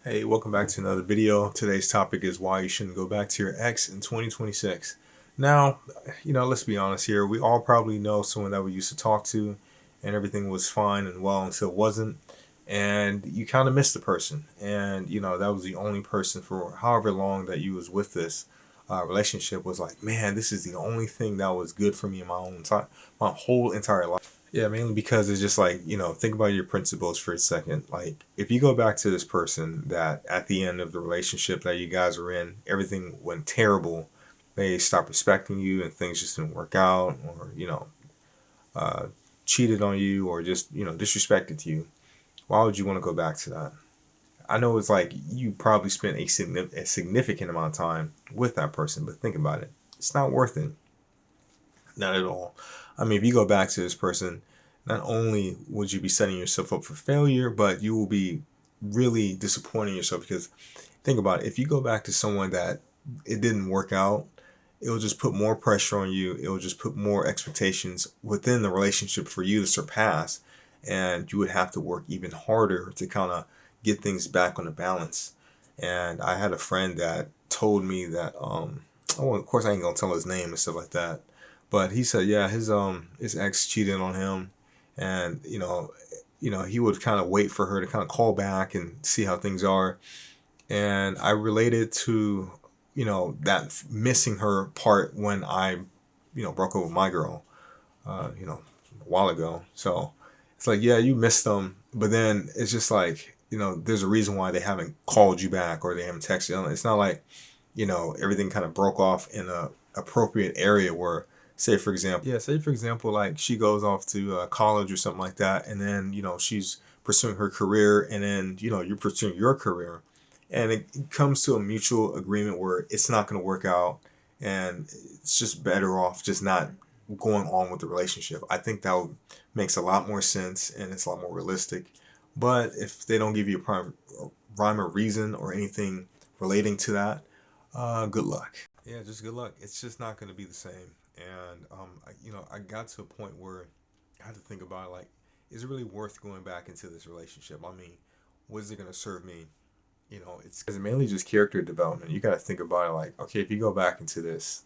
Hey, welcome back to another video. Today's topic is why you shouldn't go back to your ex in 2026. Now, let's be honest here. We all probably know someone that we used to talk to and everything was fine and well until it wasn't. And you kind of miss the person. And, that was the only person for however long that you was with this relationship was like, man, this is the only thing that was good for me in my whole entire life. Yeah, mainly because it's just like, think about your principles for a second. Like, if you go back to this person that at the end of the relationship that you guys were in, everything went terrible, they stopped respecting you and things just didn't work out, or, uh, cheated on you, or just, disrespected you, why would you want to go back to that? I know it's like you probably spent a significant amount of time with that person, but think about it. It's not worth it. Not at all. I mean, if you go back to this person, not only would you be setting yourself up for failure, but you will be really disappointing yourself because think about it. If you go back to someone that it didn't work out, it will just put more pressure on you. It will just put more expectations within the relationship for you to surpass. And you would have to work even harder to kind of get things back on the balance. And I had a friend that told me that, oh, of course I ain't gonna tell his name and stuff like that, but he said, yeah, his ex cheated on him, and he would kind of wait for her to kind of call back and see how things are. And I related to that missing her part when I broke up with my girl, a while ago. So it's like, yeah, you missed them, but then it's just like there's a reason why they haven't called you back or they haven't texted you. It's not like everything kind of broke off in a appropriate area where, say for example, like she goes off to college or something like that, and then she's pursuing her career, and then you're pursuing your career, and it comes to a mutual agreement where it's not going to work out, and it's just better off just not going on with the relationship. I think makes a lot more sense and it's a lot more realistic. But if they don't give you a rhyme or reason or anything relating to that, good luck. Yeah, just good luck. It's just not going to be the same. And I got to a point where I had to think about it, like, is it really worth going back into this relationship? I mean, what is it going to serve me? It's mainly just character development. You got to think about it like, okay, if you go back into this,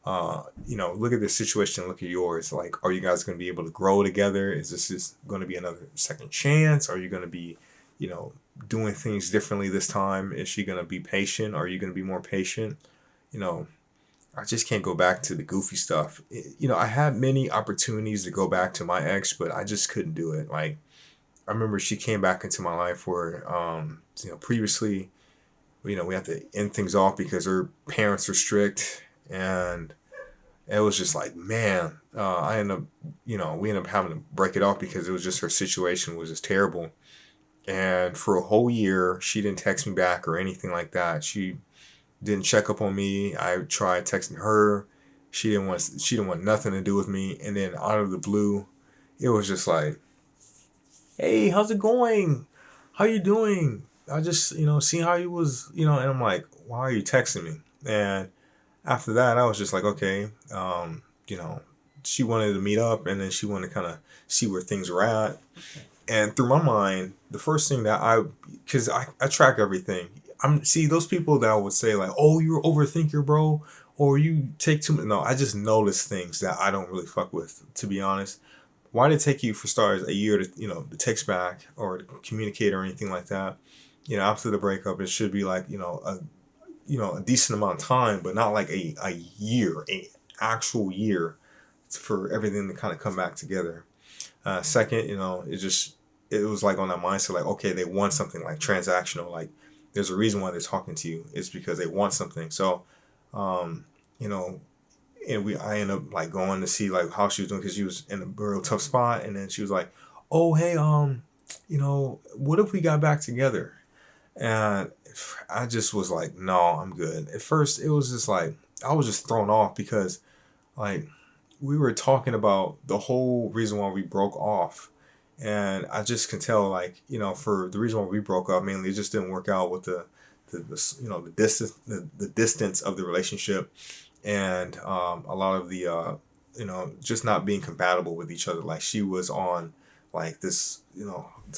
look at this situation, look at yours. Like, are you guys going to be able to grow together? Is this just going to be another second chance? Are you going to be, you know, doing things differently this time? Is she going to be patient? Are you going to be more patient? You know, I just can't go back to the goofy stuff. I had many opportunities to go back to my ex, but I just couldn't do it. Like, I remember she came back into my life where, previously, we had to end things off because her parents were strict, and it was just like, man, I ended up, we ended up having to break it off because it was just her situation was just terrible. And for a whole year, she didn't text me back or anything like that. She didn't check up on me. I tried texting her. She didn't want nothing to do with me. And then out of the blue, it was just like, hey, how's it going? How you doing? I just, see how you was, and I'm like, why are you texting me? And after that, I was just like, okay, she wanted to meet up, and then she wanted to kind of see where things were at. And through my mind, the first thing that because I track everything. See those people that would say like, oh, you're an overthinker, bro, or you take too much. No, I just notice things that I don't really fuck with, to be honest. Why did it take you, for starters, a year to to text back or to communicate or anything like that? After the breakup, it should be like a decent amount of time, but not like a year, a actual year, for everything to kind of come back together. Second, it was like on that mindset, like, okay, they want something like transactional, like there's a reason why they're talking to you. It's because they want something. So, um, you know, and I ended up like going to see like how she was doing because she was in a real tough spot, and then she was like, oh hey, what if we got back together? And I just was like, no, I'm good. At first, it was just like I was just thrown off because like we were talking about the whole reason why we broke off, and I just can tell like for the reason why we broke up, mainly it just didn't work out with the distance of the relationship, and a lot of the just not being compatible with each other. Like she was on like this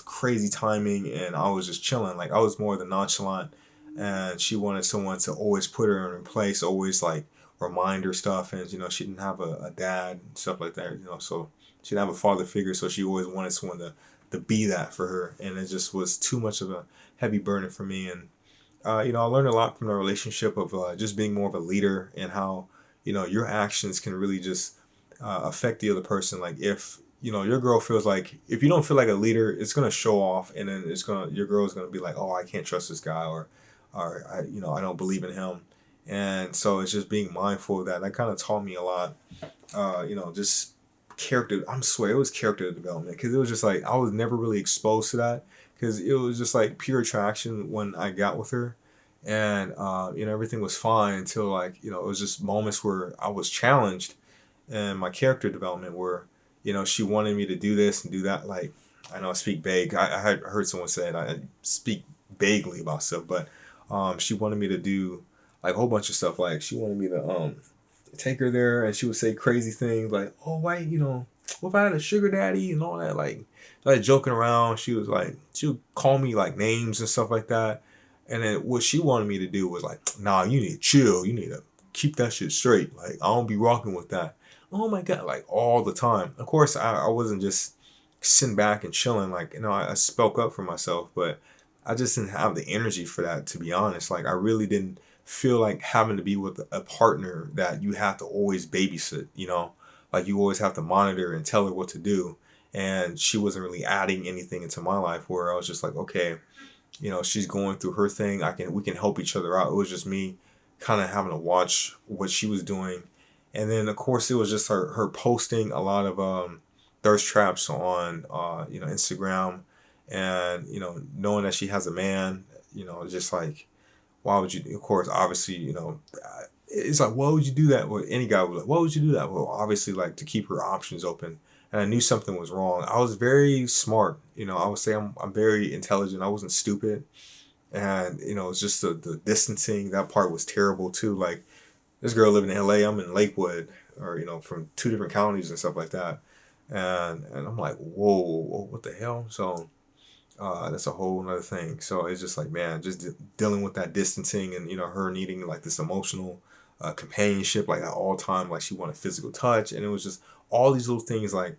crazy timing, and I was just chilling. Like I was more the nonchalant, and she wanted someone to always put her in place, always like remind her stuff. And she didn't have a dad and stuff like that. So she didn't have a father figure, so she always wanted someone to be that for her, and it just was too much of a heavy burden for me. And I learned a lot from the relationship of just being more of a leader, and how your actions can really just affect the other person. Like if your girl feels like, if you don't feel like a leader, it's gonna show off, and then your girl's gonna be like, oh, I can't trust this guy, or I don't believe in him. And so it's just being mindful of that. That kind of taught me a lot. Just character. I'm swear it was character development, because it was just like I was never really exposed to that, because it was just like pure attraction when I got with her. And everything was fine until, like, it was just moments where I was challenged in my character development, where she wanted me to do this and do that. Like, I know I speak vague. I had heard someone say it. I speak vaguely about stuff, but she wanted me to do like a whole bunch of stuff. Like she wanted me to take her there, and she would say crazy things like, "Oh, why, what if I had a sugar daddy?" and all that. Like joking around. She would call me like names and stuff like that. And then what she wanted me to do was like, "Nah, you need to chill. You need to keep that shit straight. Like I don't be rocking with that." Oh my god, like all the time. Of course, I wasn't just sitting back and chilling. Like I spoke up for myself, but I just didn't have the energy for that, to be honest. Like I really didn't feel like having to be with a partner that you have to always babysit. Like you always have to monitor and tell her what to do. And she wasn't really adding anything into my life, where I was just like, okay, she's going through her thing. We can help each other out. It was just me kind of having to watch what she was doing. And then of course it was just her posting a lot of thirst traps on Instagram, and knowing that she has a man, just like, why would you, of course, obviously, it's like, why would you do that? Well, any guy would be like, why would you do that? Well, obviously, like, to keep her options open. And I knew something was wrong. I was very smart. I would say I'm very intelligent. I wasn't stupid. And, it's just the distancing, that part was terrible too. Like, this girl living in LA, I'm in Lakewood, or, from two different counties and stuff like that. And I'm like, whoa, what the hell? So, that's a whole nother thing. So it's just like, man, just dealing with that distancing, and her needing like this emotional companionship, like at all time. Like she wanted physical touch, and it was just all these little things like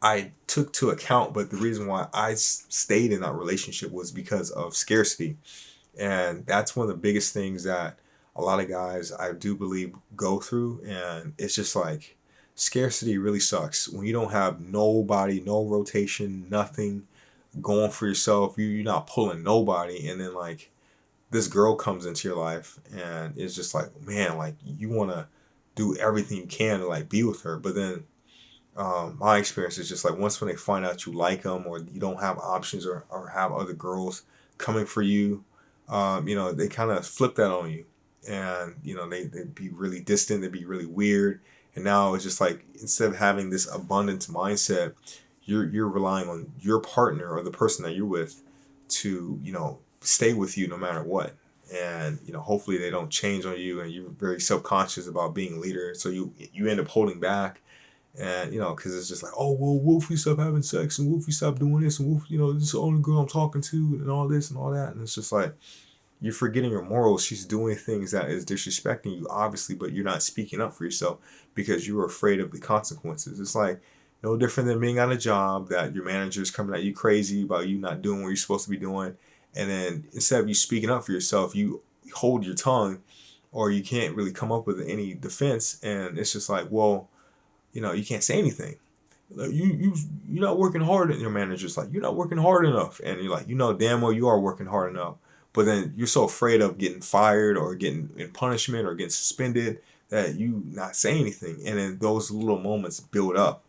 I took to account. But the reason why I stayed in that relationship was because of scarcity, and that's one of the biggest things that a lot of guys, I do believe, go through. And it's just like, scarcity really sucks when you don't have nobody, no rotation, nothing going for yourself. You're not pulling nobody, and then like this girl comes into your life, and it's just like, man, like you want to do everything you can to like be with her. But then my experience is just like, once when they find out you like them, or you don't have options, or have other girls coming for you, they kind of flip that on you. And they be really distant, they be really weird. And now it's just like, instead of having this abundance mindset, you're relying on your partner, or the person that you're with, to stay with you no matter what. And hopefully they don't change on you, and you're very self-conscious about being a leader, so you end up holding back. And because it's just like, oh well, Wolfie, stop having sex, and Wolfie, stop doing this, and Wolfie, this is the only girl I'm talking to, and all this and all that. And it's just like, you're forgetting your morals. She's doing things that is disrespecting you, obviously, but you're not speaking up for yourself because you're afraid of the consequences. It's like no different than being on a job that your manager is coming at you crazy about you not doing what you're supposed to be doing. And then instead of you speaking up for yourself, you hold your tongue, or you can't really come up with any defense. And it's just like, well, you can't say anything. Like, you're not working hard. And your manager's like, you're not working hard enough. And you're like, damn well you are working hard enough. But then you're so afraid of getting fired, or getting in punishment, or getting suspended, that you not say anything. And then those little moments build up,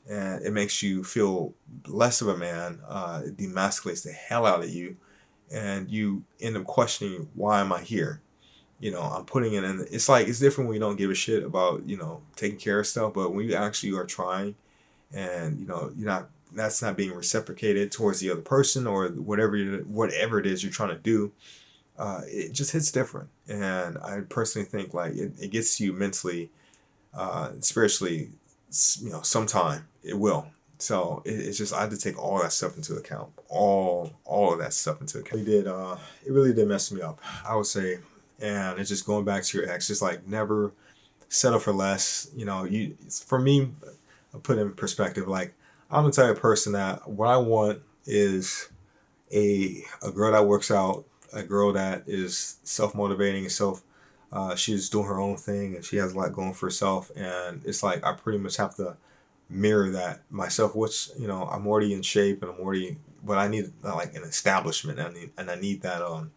and it makes you feel less of a man. It demasculates the hell out of you, and you end up questioning, why am I here? I'm putting it in. It's like, it's different when you don't give a shit about taking care of stuff, but when you actually are trying, and you're not, that's not being reciprocated towards the other person, or whatever it is you're trying to do, it just hits different. And I personally think like it gets you mentally, spiritually, sometime it will, So it's just I had to take all that stuff into account, all of that stuff into account. It really did mess me up, I would say. And it's just going back to your ex, just like never settle for less. You know, for me, I put in perspective, like I'm the type of person that what I want is a girl that works out, a girl that is self motivating and she's doing her own thing and she has a lot going for herself. And it's like I pretty much have to mirror that myself, which I'm already in shape and I'm already, but I need like an establishment. I need that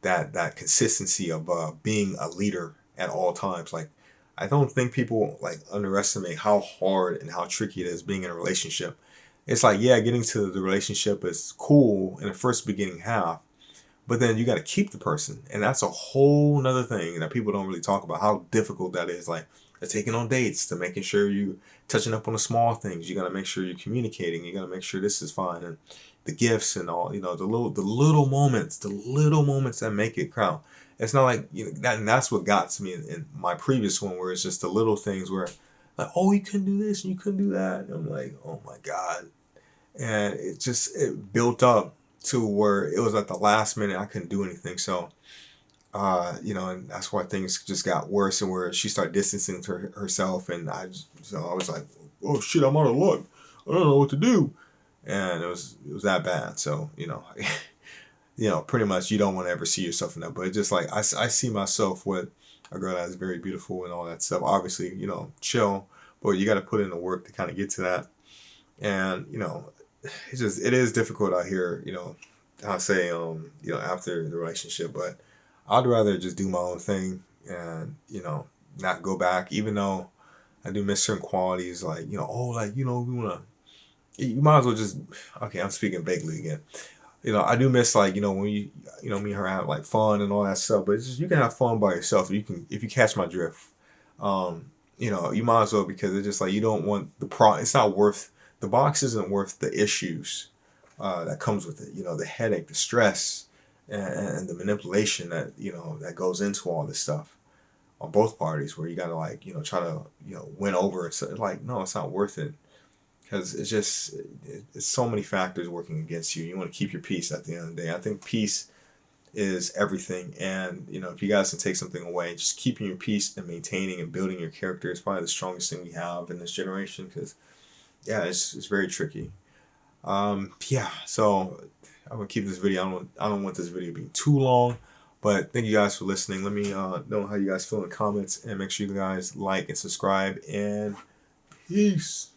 that consistency of being a leader at all times. Like I don't think people like underestimate how hard and how tricky it is being in a relationship. It's like, yeah, getting to the relationship is cool in the first beginning half, but then you got to keep the person, and that's a whole nother thing that people don't really talk about. How difficult that is. Like taking on dates, to making sure you touching up on the small things. You got to make sure you're communicating. You got to make sure this is fine, and the gifts and all. The little moments that make it count. It's not like that, and that's what got to me in my previous one, where it's just the little things where, like, oh, you couldn't do this and you couldn't do that. And I'm like, oh my god, and it built up to where it was at the last minute I couldn't do anything. So and that's why things just got worse, and where she started distancing herself, and I was like, oh shit, I'm out of luck. I don't know what to do, and it was that bad. So pretty much you don't want to ever see yourself in that. But it's just like I see myself with a girl that is very beautiful and all that stuff. Obviously, chill, but you got to put in the work to kind of get to that. And it is difficult out here. I'll say after the relationship, but I'd rather just do my own thing and not go back, even though I do miss certain qualities, like we wanna. You might as well just, okay, I'm speaking vaguely again. I do miss, like, when me and her have like fun and all that stuff, but it's just, you can have fun by yourself. If you catch my drift. You might as well, because it's just like, you don't want it's not worth, the box isn't worth the issues that comes with it. The headache, the stress, and the manipulation that, that goes into all this stuff on both parties, where you gotta, like, try to, win over it. So, like, no, it's not worth it. Because it's so many factors working against you. You want to keep your peace at the end of the day. I think peace is everything. And, if you guys can take something away, just keeping your peace and maintaining and building your character is probably the strongest thing we have in this generation. Because, yeah, it's very tricky. So I'm going to keep this video. I don't want this video being too long. But thank you guys for listening. Let me know how you guys feel in the comments. And make sure you guys like and subscribe. And peace.